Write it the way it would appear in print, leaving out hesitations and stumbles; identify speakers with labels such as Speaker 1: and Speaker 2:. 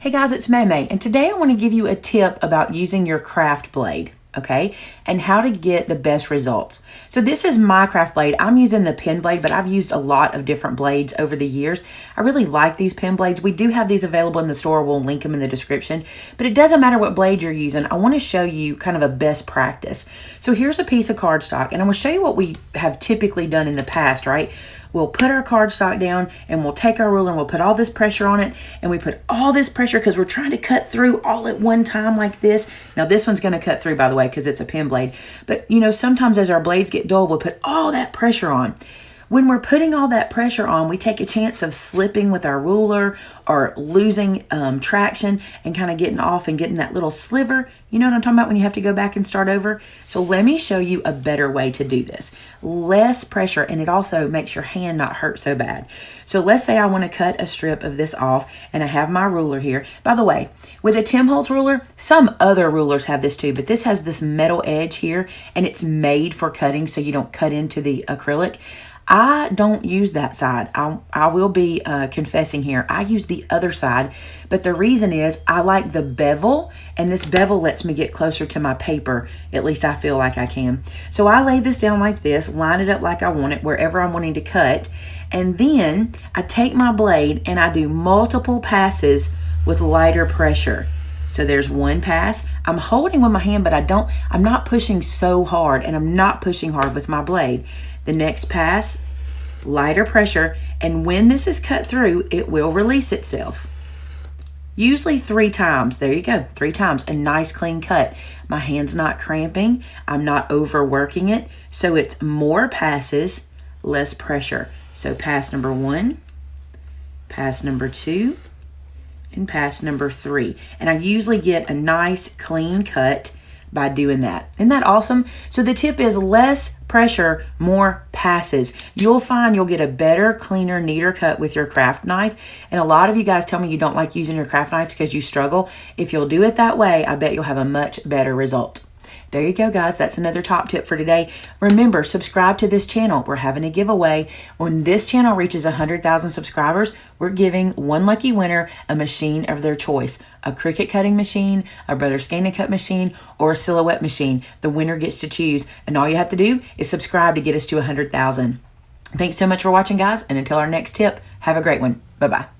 Speaker 1: Hey guys, it's Maymay, and today I want to give you a tip about using your craft blade, okay, and how to get the best results. So this is my craft blade. I'm using the pen blade, but I've used a lot of different blades over the years. I really like these pen blades. We do have these available in the store. We'll link them in the description, but it doesn't matter what blade you're using. I want to show you kind of a best practice. So here's a piece of cardstock, and I'm going to show you what we have typically done in the past, right? We'll put our cardstock down and we'll take our ruler and we'll put all this pressure on it, and we put all this pressure because we're trying to cut through all at one time like this. Now this one's going to cut through, by the way, because it's a pen blade. But you know, sometimes as our blades get dull, we'll put all that pressure on. When we're putting all that pressure on, we take a chance of slipping with our ruler or losing traction and kind of getting off and getting that little sliver. You know what I'm talking about when you have to go back and start over? So let me show you a better way to do this. Less pressure, and it also makes your hand not hurt so bad. So let's say I want to cut a strip of this off, and I have my ruler here. By the way, with a Tim Holtz ruler, some other rulers have this too, but this has this metal edge here, and it's made for cutting so you don't cut into the acrylic. I don't use that side. I will be confessing here. I use the other side, but the reason is I like the bevel, and this bevel lets me get closer to my paper. At least I feel like I can. So I lay this down like this, line it up like I want it, wherever I'm wanting to cut, and then I take my blade and I do multiple passes with lighter pressure. So there's one pass. I'm holding with my hand, but I'm not pushing so hard, and I'm not pushing hard with my blade. The next pass, lighter pressure, and when this is cut through, it will release itself. Usually 3 times. There you go, 3 times. A nice clean cut. My hand's not cramping. I'm not overworking it. So it's more passes, less pressure. So pass number 1, pass number 2, and pass number 3. And I usually get a nice clean cut by doing that. Isn't that awesome? So the tip is less pressure, more passes. You'll find you'll get a better, cleaner, neater cut with your craft knife. And a lot of you guys tell me you don't like using your craft knives because you struggle. If you'll do it that way, I bet you'll have a much better result. There you go, guys. That's another top tip for today. Remember, subscribe to this channel. We're having a giveaway. When this channel reaches 100,000 subscribers, we're giving one lucky winner a machine of their choice. A Cricut cutting machine, a Brother Scan cut machine, or a silhouette machine. The winner gets to choose. And all you have to do is subscribe to get us to 100,000. Thanks so much for watching, guys. And until our next tip, have a great one. Bye-bye.